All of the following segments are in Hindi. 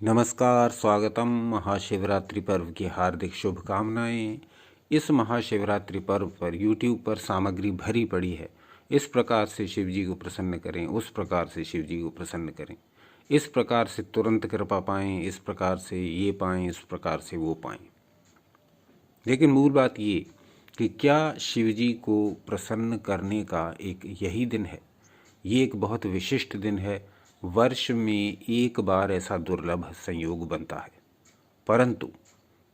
नमस्कार, स्वागतम। महाशिवरात्रि पर्व की हार्दिक शुभकामनाएं। इस महाशिवरात्रि पर्व पर YouTube पर सामग्री भरी पड़ी है। इस प्रकार से शिव जी को प्रसन्न करें, उस प्रकार से शिव जी को प्रसन्न करें, इस प्रकार से तुरंत कृपा पाएं, इस प्रकार से ये पाएं, इस प्रकार से वो पाएं। लेकिन मूल बात ये कि क्या शिव जी को प्रसन्न करने का एक यही दिन है? ये एक बहुत विशिष्ट दिन है। वर्ष में एक बार ऐसा दुर्लभ संयोग बनता है। परंतु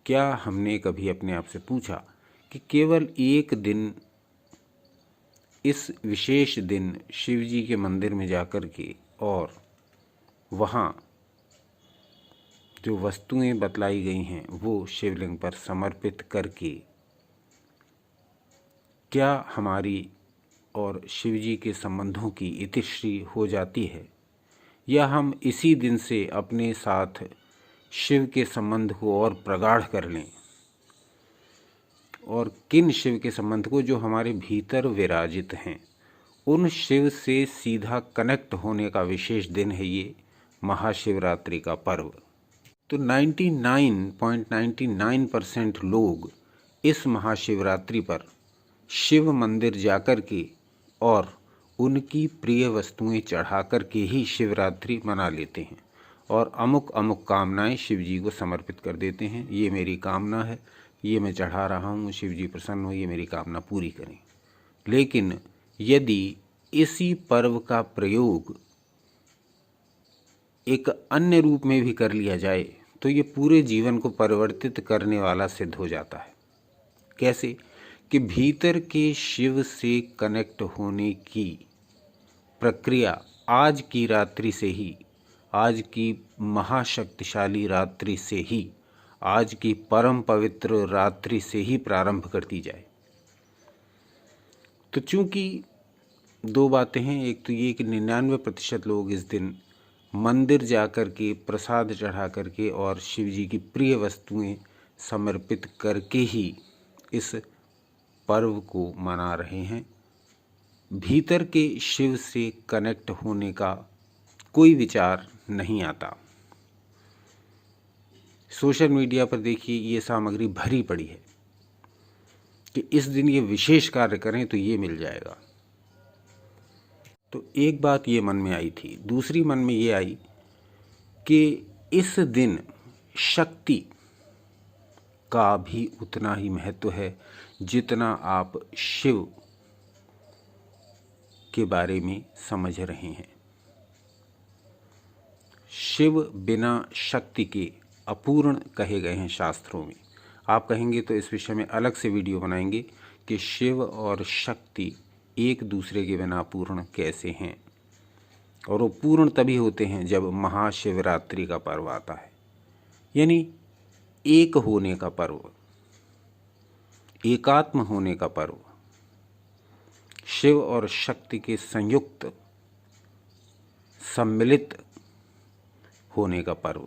क्या हमने कभी अपने आप से पूछा कि केवल एक दिन, इस विशेष दिन शिव जी के मंदिर में जाकर के और वहाँ जो वस्तुएं बतलाई गई हैं वो शिवलिंग पर समर्पित करके क्या हमारी और शिव जी के संबंधों की इतिश्री हो जाती है, या हम इसी दिन से अपने साथ शिव के संबंध को और प्रगाढ़ कर लें? और किन शिव के संबंध को? जो हमारे भीतर विराजित हैं, उन शिव से सीधा कनेक्ट होने का विशेष दिन है ये महाशिवरात्रि का पर्व। तो 99.99% लोग इस महाशिवरात्रि पर शिव मंदिर जाकर के और उनकी प्रिय वस्तुएं चढ़ा कर के ही शिवरात्रि मना लेते हैं और अमुक अमुक कामनाएं शिव जी को समर्पित कर देते हैं। ये मेरी कामना है, ये मैं चढ़ा रहा हूँ, शिव जी प्रसन्न हो, ये मेरी कामना पूरी करें। लेकिन यदि इसी पर्व का प्रयोग एक अन्य रूप में भी कर लिया जाए तो ये पूरे जीवन को परिवर्तित करने वाला सिद्ध हो जाता है। कैसे? कि भीतर के शिव से कनेक्ट होने की प्रक्रिया आज की रात्रि से ही, आज की महाशक्तिशाली रात्रि से ही, आज की परम पवित्र रात्रि से ही प्रारंभ करती जाए। तो चूंकि दो बातें हैं, एक तो ये कि 99% लोग इस दिन मंदिर जाकर के प्रसाद चढ़ा करके और शिव जी की प्रिय वस्तुएं समर्पित करके ही इस पर्व को मना रहे हैं। भीतर के शिव से कनेक्ट होने का कोई विचार नहीं आता। सोशल मीडिया पर देखिए, ये सामग्री भरी पड़ी है कि इस दिन ये विशेष कार्य करें तो ये मिल जाएगा। तो एक बात ये मन में आई थी। दूसरी मन में ये आई कि इस दिन शक्ति का भी उतना ही महत्व है जितना आप शिव के बारे में समझ रहे हैं। शिव बिना शक्ति के अपूर्ण कहे गए हैं शास्त्रों में। आप कहेंगे तो इस विषय में अलग से वीडियो बनाएंगे कि शिव और शक्ति एक दूसरे के बिना पूर्ण कैसे हैं, और वो पूर्ण तभी होते हैं जब महाशिवरात्रि का पर्व आता है, यानी एक होने का पर्व, एकात्म होने का पर्व, शिव और शक्ति के संयुक्त सम्मिलित होने का पर्व।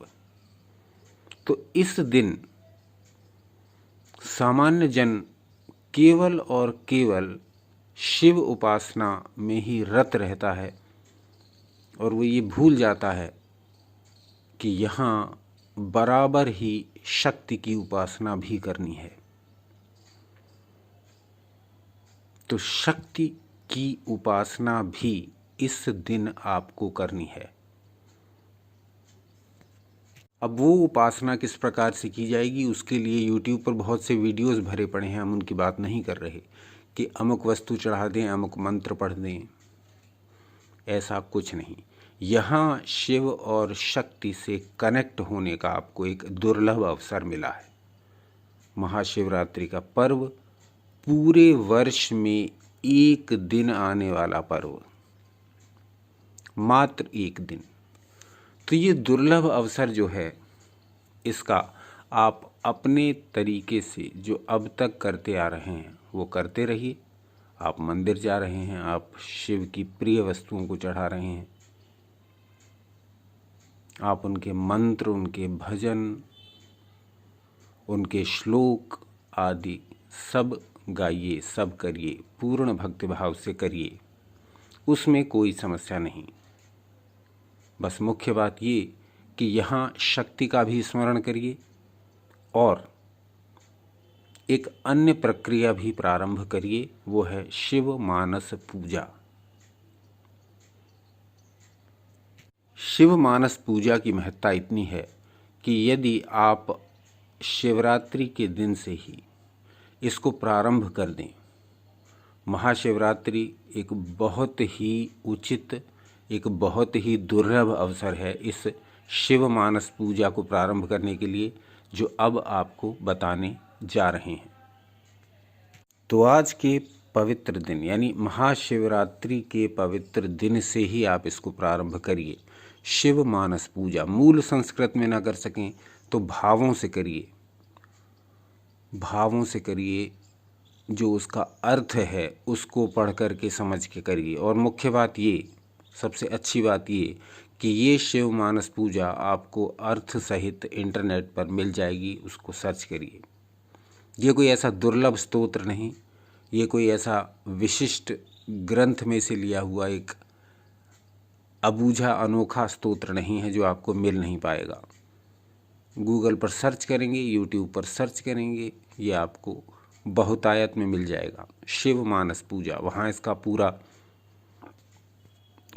तो इस दिन सामान्य जन केवल और केवल शिव उपासना में ही रत रहता है और वो ये भूल जाता है कि यहाँ बराबर ही शक्ति की उपासना भी करनी है। तो शक्ति की उपासना भी इस दिन आपको करनी है। अब वो उपासना किस प्रकार से की जाएगी, उसके लिए YouTube पर बहुत से वीडियोस भरे पड़े हैं। हम उनकी बात नहीं कर रहे कि अमुक वस्तु चढ़ा दें, अमुक मंत्र पढ़ दें, ऐसा कुछ नहीं। यहाँ शिव और शक्ति से कनेक्ट होने का आपको एक दुर्लभ अवसर मिला है। महाशिवरात्रि का पर्व पूरे वर्ष में एक दिन आने वाला पर्व, मात्र एक दिन। तो ये दुर्लभ अवसर जो है, इसका आप अपने तरीके से जो अब तक करते आ रहे हैं वो करते रहिए। आप मंदिर जा रहे हैं, आप शिव की प्रिय वस्तुओं को चढ़ा रहे हैं, आप उनके मंत्र, उनके भजन, उनके श्लोक आदि सब गाइए, सब करिए, पूर्ण भक्तिभाव से करिए, उसमें कोई समस्या नहीं। बस मुख्य बात ये कि यहाँ शक्ति का भी स्मरण करिए और एक अन्य प्रक्रिया भी प्रारंभ करिए, वो है शिव मानस पूजा। शिव मानस पूजा की महत्ता इतनी है कि यदि आप शिवरात्रि के दिन से ही इसको प्रारंभ कर दें, महाशिवरात्रि एक बहुत ही उचित, एक बहुत ही दुर्लभ अवसर है इस शिव मानस पूजा को प्रारंभ करने के लिए, जो अब आपको बताने जा रहे हैं। तो आज के पवित्र दिन यानी महाशिवरात्रि के पवित्र दिन से ही आप इसको प्रारंभ करिए। शिव मानस पूजा मूल संस्कृत में ना कर सकें तो भावों से करिए, भावों से करिए, जो उसका अर्थ है उसको पढ़ कर के समझ के करिए। और मुख्य बात ये, सबसे अच्छी बात ये कि ये शिव मानस पूजा आपको अर्थ सहित इंटरनेट पर मिल जाएगी, उसको सर्च करिए। ये कोई ऐसा दुर्लभ स्तोत्र नहीं, ये कोई ऐसा विशिष्ट ग्रंथ में से लिया हुआ एक अबूझा अनोखा स्तोत्र नहीं है जो आपको मिल नहीं पाएगा। गूगल पर सर्च करेंगे, यूट्यूब पर सर्च करेंगे, ये आपको बहुतायत में मिल जाएगा। शिव मानस पूजा, वहाँ इसका पूरा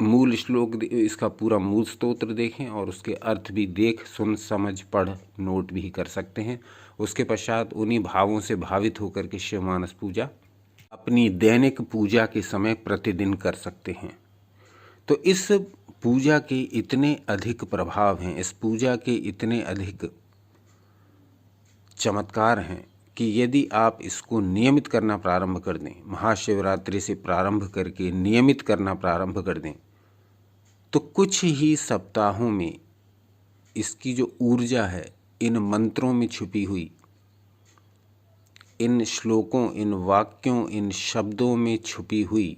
मूल श्लोक, इसका पूरा मूल स्तोत्र देखें और उसके अर्थ भी देख सुन समझ पढ़ नोट भी कर सकते हैं। उसके पश्चात उन्हीं भावों से भावित होकर के शिव मानस पूजा अपनी दैनिक पूजा के समय प्रतिदिन कर सकते हैं। तो इस पूजा के इतने अधिक प्रभाव हैं, इस पूजा के इतने अधिक चमत्कार हैं कि यदि आप इसको नियमित करना प्रारंभ कर दें, महाशिवरात्रि से प्रारंभ करके नियमित करना प्रारंभ कर दें, तो कुछ ही सप्ताहों में इसकी जो ऊर्जा है, इन मंत्रों में छुपी हुई, इन श्लोकों, इन वाक्यों, इन शब्दों में छुपी हुई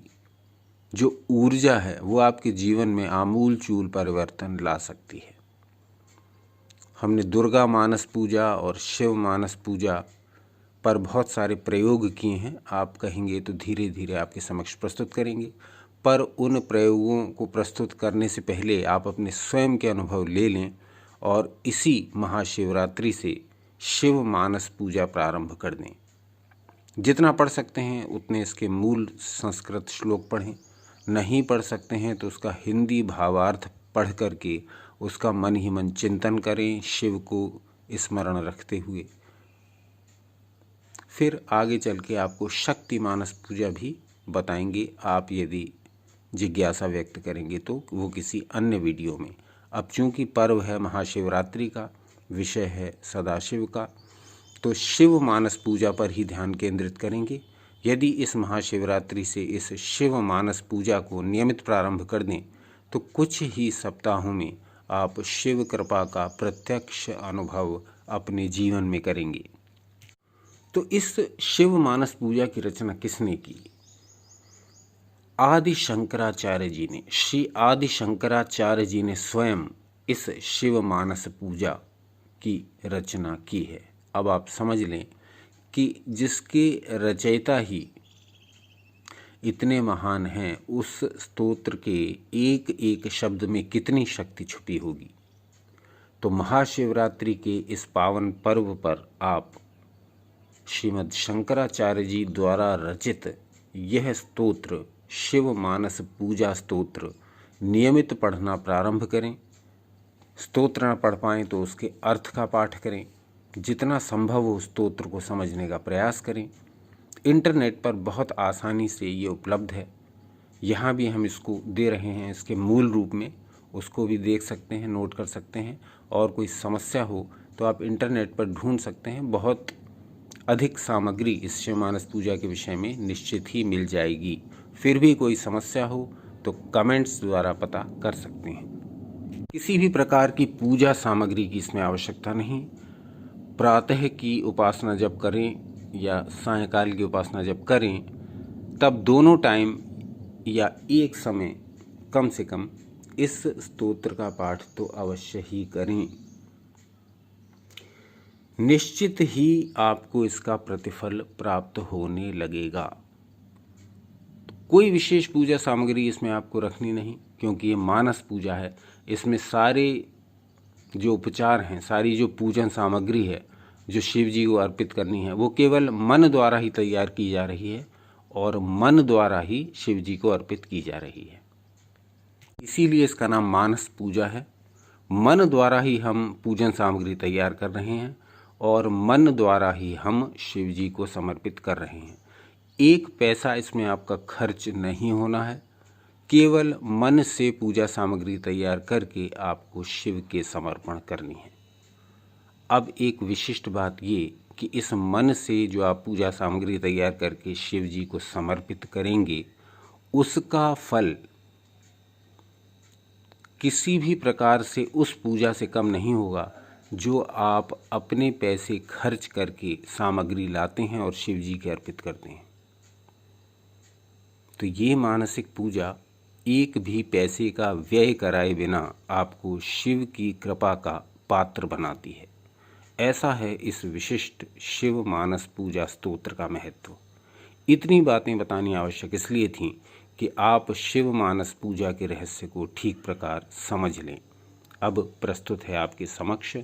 जो ऊर्जा है, वो आपके जीवन में आमूल चूल परिवर्तन ला सकती है। हमने दुर्गा मानस पूजा और शिव मानस पूजा पर बहुत सारे प्रयोग किए हैं, आप कहेंगे तो धीरे धीरे आपके समक्ष प्रस्तुत करेंगे। पर उन प्रयोगों को प्रस्तुत करने से पहले आप अपने स्वयं के अनुभव ले लें और इसी महाशिवरात्रि से शिव मानस पूजा प्रारंभ कर दें। जितना पढ़ सकते हैं उतने इसके मूल संस्कृत श्लोक पढ़ें, नहीं पढ़ सकते हैं तो उसका हिंदी भावार्थ पढ़ करके उसका मन ही मन चिंतन करें, शिव को स्मरण रखते हुए। फिर आगे चल के आपको शक्ति मानस पूजा भी बताएंगे, आप यदि जिज्ञासा व्यक्त करेंगे तो वो किसी अन्य वीडियो में। अब चूंकि पर्व है महाशिवरात्रि का, विषय है सदाशिव का, तो शिव मानस पूजा पर ही ध्यान केंद्रित करेंगे। यदि इस महाशिवरात्रि से इस शिव मानस पूजा को नियमित प्रारंभ कर दें तो कुछ ही सप्ताहों में आप शिव कृपा का प्रत्यक्ष अनुभव अपने जीवन में करेंगे। तो इस शिव मानस पूजा की रचना किसने की? आदि शंकराचार्य जी ने। श्री आदि शंकराचार्य जी ने स्वयं इस शिव मानस पूजा की रचना की है। अब आप समझ लें कि जिसके रचयिता ही इतने महान हैं, उस स्तोत्र के एक एक शब्द में कितनी शक्ति छुपी होगी। तो महाशिवरात्रि के इस पावन पर्व पर आप श्रीमद् शंकराचार्य जी द्वारा रचित यह स्तोत्र, शिव मानस पूजा स्तोत्र, नियमित पढ़ना प्रारंभ करें। स्तोत्र न पढ़ पाएँ तो उसके अर्थ का पाठ करें, जितना संभव हो स्तोत्र को समझने का प्रयास करें। इंटरनेट पर बहुत आसानी से ये उपलब्ध है, यहाँ भी हम इसको दे रहे हैं इसके मूल रूप में, उसको भी देख सकते हैं, नोट कर सकते हैं। और कोई समस्या हो तो आप इंटरनेट पर ढूंढ सकते हैं, बहुत अधिक सामग्री इस शिव मानस पूजा के विषय में निश्चित ही मिल जाएगी। फिर भी कोई समस्या हो तो कमेंट्स द्वारा पता कर सकते हैं। किसी भी प्रकार की पूजा सामग्री की इसमें आवश्यकता नहीं। प्रातः की उपासना जब करें या सायंकाल की उपासना जब करें, तब दोनों टाइम या एक समय कम से कम इस स्तोत्र का पाठ तो अवश्य ही करें। निश्चित ही आपको इसका प्रतिफल प्राप्त होने लगेगा। कोई विशेष पूजा सामग्री इसमें आपको रखनी नहीं, क्योंकि ये मानस पूजा है। इसमें सारे जो उपचार हैं, सारी जो पूजन सामग्री है जो शिव जी को अर्पित करनी है, वो केवल मन द्वारा ही तैयार की जा रही है और मन द्वारा ही शिव जी को अर्पित की जा रही है। इसीलिए इसका नाम मानस पूजा है। मन द्वारा ही हम पूजन सामग्री तैयार कर रहे हैं और मन द्वारा ही हम शिव जी को समर्पित कर रहे हैं। एक पैसा इसमें आपका खर्च नहीं होना है, केवल मन से पूजा सामग्री तैयार करके आपको शिव के समर्पण करनी है। अब एक विशिष्ट बात ये कि इस मन से जो आप पूजा सामग्री तैयार करके शिव जी को समर्पित करेंगे, उसका फल किसी भी प्रकार से उस पूजा से कम नहीं होगा जो आप अपने पैसे खर्च करके सामग्री लाते हैं और शिव जी के अर्पित करते हैं। तो ये मानसिक पूजा एक भी पैसे का व्यय कराए बिना आपको शिव की कृपा का पात्र बनाती है। ऐसा है इस विशिष्ट शिव मानस पूजा स्तोत्र का महत्व। इतनी बातें बतानी आवश्यक इसलिए थीं कि आप शिव मानस पूजा के रहस्य को ठीक प्रकार समझ लें। अब प्रस्तुत है आपके समक्ष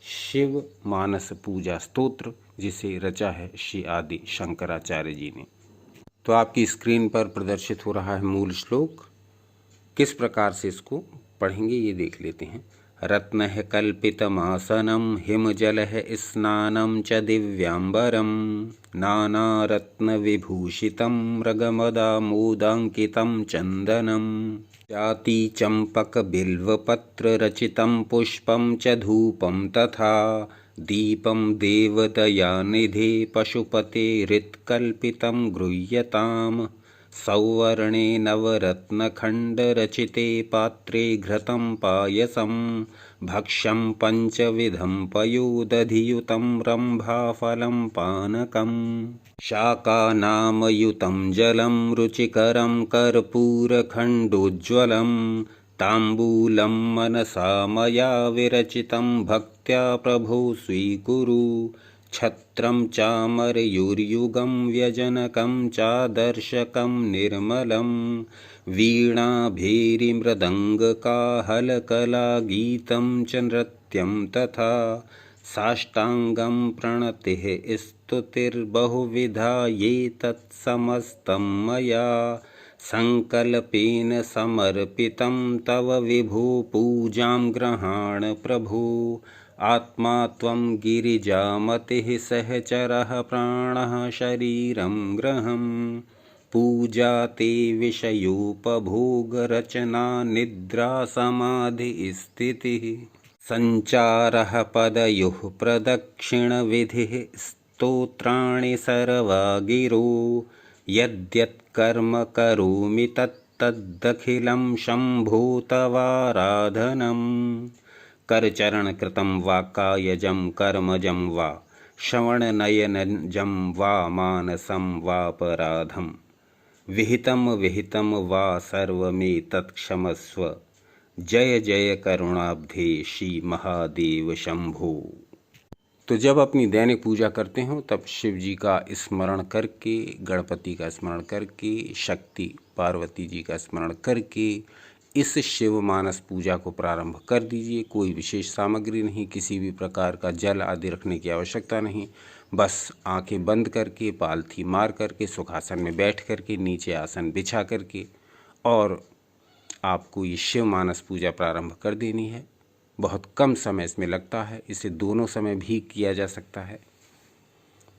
शिव मानस पूजा स्तोत्र, जिसे रचा है श्री आदि शंकराचार्य जी ने। तो आपकी स्क्रीन पर प्रदर्शित हो रहा है मूल श्लोक। किस प्रकार से इसको पढ़ेंगे ये देख लेते हैं। रत्नः कल्पितमासनं हिमजलः स्नानं च दिव्यांबरं नानारत्नविभूषितं मृगमदामोदाङ्कितं चन्दनं चातिचम्पकबिल्वपत्ररचितं पुष्पं च धूपं तथा दीपं देवदयानिधे पशुपतेरित्कल्पितं गृह्यताम् सौवर्णे नवरत्नखण्डरचिते पात्रे घृतं पायसं भक्ष्यं पञ्चविधं पयोदधियुतं रम्भाफलं पानकं शाकानामयुतं जलं रुचिकरं कर्पूरखण्डोज्ज्वलं ताम्बूलं मनसा मया विरचितं भक्त्या प्रभो स्वीकुरु छत्रं चामरयुर्युगं व्यजनकं चादर्शकं निर्मलं वीणाभेरिमृदङ्गकाहलकलागीतं च नृत्यं तथा साष्टाङ्गं प्रणतिः स्तुतिर्बहुविधा ये तत्समस्तं मया संकल्पेन समर्पितं तव विभो पूजां गृहाण प्रभो आत्मा त्वं गिरिजामतिः सहचरः प्राणः शरीरं गृहं पूजा ते विषयोपभोगरचना निद्रा समाधिस्थितिः सञ्चारः पदयोः प्रदक्षिणविधिः स्तोत्राणि सर्वा गिरो यद्यत् कर्म करोमि तत्तदखिलं शम्भो तवाराधनम् करचरणकृतं वा कायजं कर्मजं वा श्रवणनयनजं वा मानसं वापराधं विहितं वा सर्वमेतत्क्षमस्व जय जय करुणाब्धे श्री महादेव शंभो। तो जब अपनी दैनिक पूजा करते हो तब शिव जी का स्मरण करके, गणपति का स्मरण करके, शक्ति पार्वती जी का स्मरण करके इस शिव मानस पूजा को प्रारंभ कर दीजिए। कोई विशेष सामग्री नहीं, किसी भी प्रकार का जल आदि रखने की आवश्यकता नहीं। बस आंखें बंद करके, पालथी मार करके, सुखासन में बैठ करके, नीचे आसन बिछा करके और आपको ये शिव मानस पूजा प्रारंभ कर देनी है। बहुत कम समय इसमें लगता है, इसे दोनों समय भी किया जा सकता है।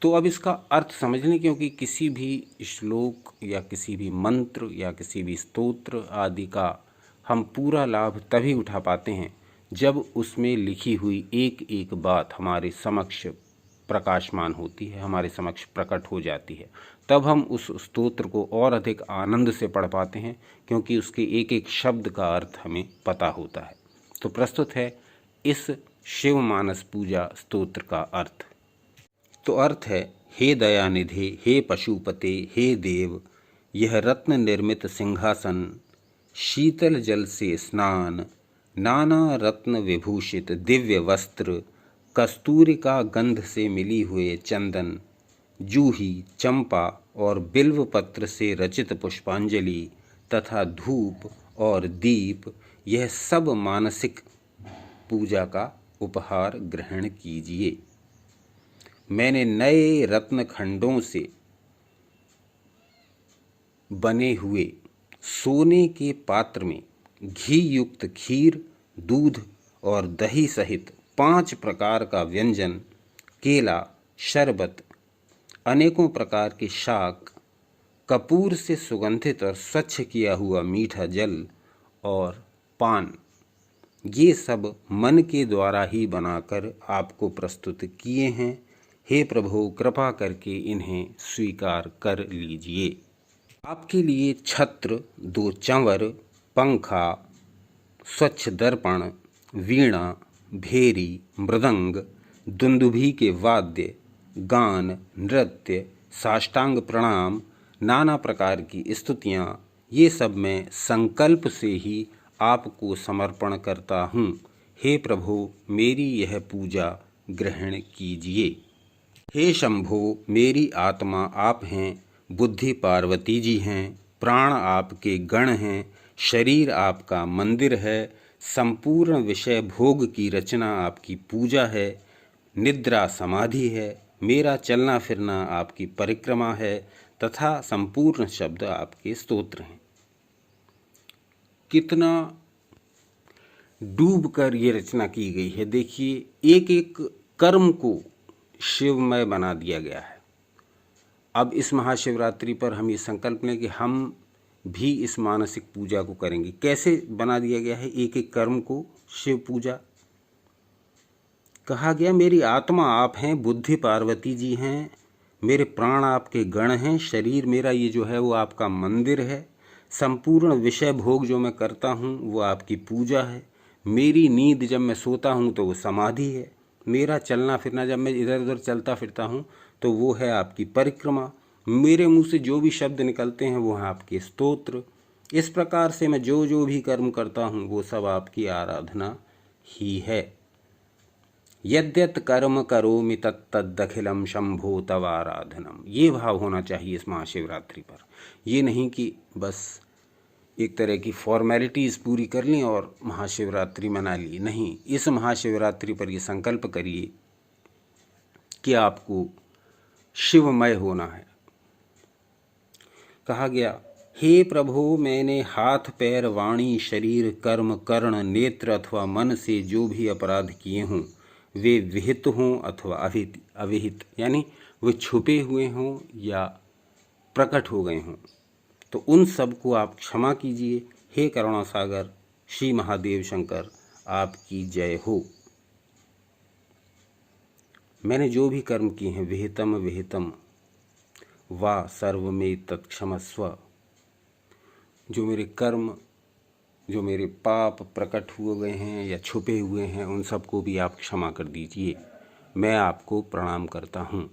तो अब इसका अर्थ समझ लें, क्योंकि किसी भी श्लोक या किसी भी मंत्र या किसी भी स्तोत्र आदि का हम पूरा लाभ तभी उठा पाते हैं जब उसमें लिखी हुई एक एक बात हमारे समक्ष प्रकाशमान होती है, हमारे समक्ष प्रकट हो जाती है। तब हम उस स्तोत्र को और अधिक आनंद से पढ़ पाते हैं, क्योंकि उसके एक एक शब्द का अर्थ हमें पता होता है। तो प्रस्तुत है इस शिव मानस पूजा स्तोत्र का अर्थ। तो अर्थ है, हे दयानिधे, हे पशुपते, हे देव, यह रत्न निर्मित सिंहासन, शीतल जल से स्नान, नाना रत्न विभूषित दिव्य वस्त्र, कस्तूरी का गंध से मिली हुए चंदन, जूही, चंपा और बिल्व पत्र से रचित पुष्पांजलि तथा धूप और दीप, यह सब मानसिक पूजा का उपहार ग्रहण कीजिए। मैंने नए रत्न खंडों से बने हुए सोने के पात्र में घी युक्त खीर, दूध और दही सहित 5 प्रकार का व्यंजन, केला, शरबत, अनेकों प्रकार के शाक, कपूर से सुगंधित और स्वच्छ किया हुआ मीठा जल और पान, ये सब मन के द्वारा ही बनाकर आपको प्रस्तुत किए हैं। हे प्रभु, कृपा करके इन्हें स्वीकार कर लीजिए। आपके लिए छत्र, 2 चंवर, पंखा, स्वच्छ दर्पण, वीणा, भेरी, मृदंग, दुंदुभी के वाद्य, गान, नृत्य, साष्टांग प्रणाम, नाना प्रकार की स्तुतियाँ, ये सब मैं संकल्प से ही आपको समर्पण करता हूँ। हे प्रभु, मेरी यह पूजा ग्रहण कीजिए। हे शंभो, मेरी आत्मा आप हैं, बुद्धि पार्वती जी हैं, प्राण आपके गण हैं, शरीर आपका मंदिर है, संपूर्ण विषय भोग की रचना आपकी पूजा है, निद्रा समाधि है, मेरा चलना फिरना आपकी परिक्रमा है तथा संपूर्ण शब्द आपके स्तोत्र हैं। कितना डूब कर ये रचना की गई है। देखिए, एक एक कर्म को शिवमय बना दिया गया है। अब इस महाशिवरात्रि पर हम ये संकल्प लें कि हम भी इस मानसिक पूजा को करेंगे। कैसे बना दिया गया है एक एक कर्म को शिव पूजा? कहा गया, मेरी आत्मा आप हैं, बुद्धि पार्वती जी हैं, मेरे प्राण आपके गण हैं, शरीर मेरा ये जो है वो आपका मंदिर है, संपूर्ण विषय भोग जो मैं करता हूँ वो आपकी पूजा है, मेरी नींद जब मैं सोता हूँ तो वो समाधि है, मेरा चलना फिरना जब मैं इधर उधर चलता फिरता हूँ तो वो है आपकी परिक्रमा, मेरे मुंह से जो भी शब्द निकलते हैं वो है आपके स्तोत्र। इस प्रकार से मैं जो जो भी कर्म करता हूँ वो सब आपकी आराधना ही है। यद्यत कर्म करोमि तत्तदखिलम शंभो तव आराधनम, ये भाव होना चाहिए इस महाशिवरात्रि पर। ये नहीं कि बस एक तरह की फॉर्मेलिटीज़ पूरी कर ली और महाशिवरात्रि मना ली। नहीं, इस महाशिवरात्रि पर ये संकल्प करिए कि आपको शिवमय होना है। कहा गया, हे प्रभु, मैंने हाथ पैर वाणी शरीर कर्म कर्ण नेत्र अथवा मन से जो भी अपराध किए हों, वे विहित हों अथवा अविहित, यानी वे छुपे हुए हों या प्रकट हो गए हों, तो उन सब को आप क्षमा कीजिए। हे करुणा सागर श्री महादेव शंकर, आपकी जय हो। मैंने जो भी कर्म किए हैं, विहितम विहितम वा सर्व में तत्क्षमस्व, जो मेरे कर्म, जो मेरे पाप प्रकट हुए गए हैं या छुपे हुए हैं, उन सबको भी आप क्षमा कर दीजिए। मैं आपको प्रणाम करता हूँ।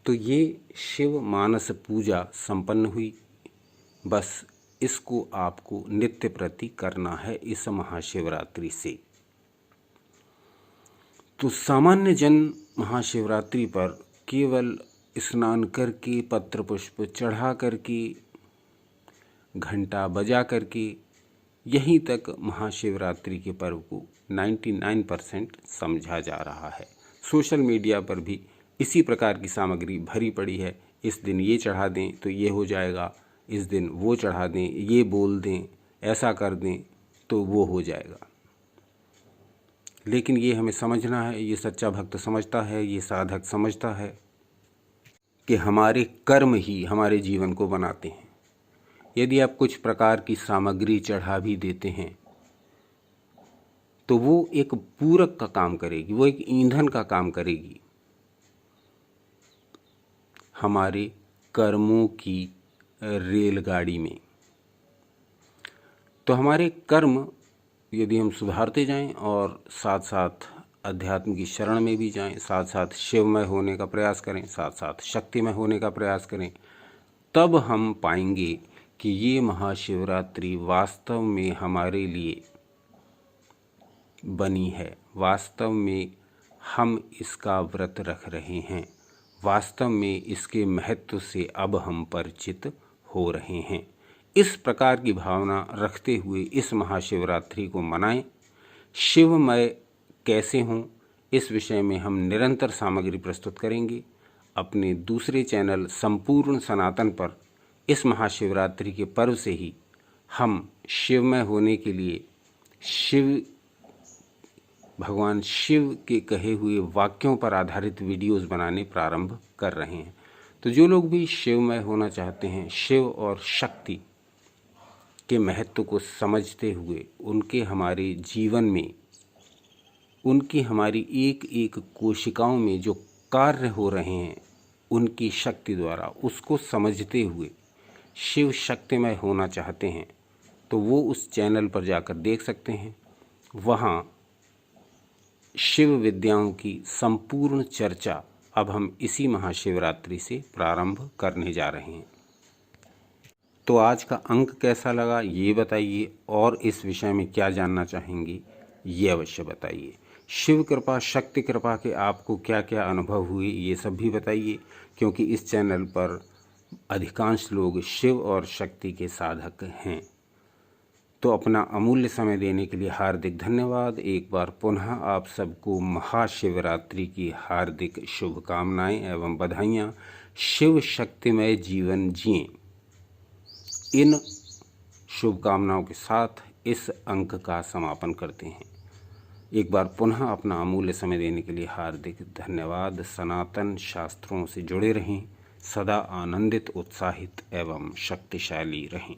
तो ये शिव मानस पूजा संपन्न हुई। बस इसको आपको नित्य प्रति करना है इस महाशिवरात्रि से। तो सामान्य जन महाशिवरात्रि पर केवल स्नान करके, पत्र पुष्प चढ़ा करके, घंटा बजा करके, यहीं तक महाशिवरात्रि के पर्व को 99% समझा जा रहा है। सोशल मीडिया पर भी इसी प्रकार की सामग्री भरी पड़ी है। इस दिन ये चढ़ा दें तो ये हो जाएगा, इस दिन वो चढ़ा दें, ये बोल दें, ऐसा कर दें तो वो हो जाएगा। लेकिन ये हमें समझना है, ये सच्चा भक्त समझता है, ये साधक समझता है कि हमारे कर्म ही हमारे जीवन को बनाते हैं। यदि आप कुछ प्रकार की सामग्री चढ़ा भी देते हैं तो वो एक पूरक का काम करेगी, वो एक ईंधन का काम करेगी हमारे कर्मों की रेलगाड़ी में। तो हमारे कर्म यदि हम सुधारते जाएं और साथ साथ अध्यात्म की शरण में भी जाएं, साथ साथ शिवमय होने का प्रयास करें, साथ साथ शक्तिमय होने का प्रयास करें, तब हम पाएंगे कि ये महाशिवरात्रि वास्तव में हमारे लिए बनी है। वास्तव में हम इसका व्रत रख रहे हैं, वास्तव में इसके महत्व से अब हम परिचित हो रहे हैं। इस प्रकार की भावना रखते हुए इस महाशिवरात्रि को मनाएं। शिवमय कैसे हों, इस विषय में हम निरंतर सामग्री प्रस्तुत करेंगे। अपने दूसरे चैनल संपूर्ण सनातन पर इस महाशिवरात्रि के पर्व से ही हम शिवमय होने के लिए भगवान शिव के कहे हुए वाक्यों पर आधारित वीडियोस बनाने प्रारंभ कर रहे हैं। तो जो लोग भी शिवमय होना चाहते हैं, शिव और शक्ति के महत्व को समझते हुए उनके हमारे जीवन में, उनकी हमारी एक एक कोशिकाओं में जो कार्य हो रहे हैं उनकी शक्ति द्वारा, उसको समझते हुए शिव शक्तिमय होना चाहते हैं, तो वो उस चैनल पर जाकर देख सकते हैं। वहाँ शिव विद्याओं की संपूर्ण चर्चा अब हम इसी महाशिवरात्रि से प्रारंभ करने जा रहे हैं। तो आज का अंक कैसा लगा ये बताइए, और इस विषय में क्या जानना चाहेंगे ये अवश्य बताइए। शिव कृपा, शक्ति कृपा के आपको क्या क्या अनुभव हुए ये सब भी बताइए, क्योंकि इस चैनल पर अधिकांश लोग शिव और शक्ति के साधक हैं। तो अपना अमूल्य समय देने के लिए हार्दिक धन्यवाद। एक बार पुनः आप सबको महाशिवरात्रि की हार्दिक शुभकामनाएं एवं बधाइयाँ। शिव शक्तिमय जीवन जिएं, इन शुभकामनाओं के साथ इस अंक का समापन करते हैं। एक बार पुनः अपना अमूल्य समय देने के लिए हार्दिक धन्यवाद। सनातन शास्त्रों से जुड़े रहें, सदा आनंदित, उत्साहित एवं शक्तिशाली रहें।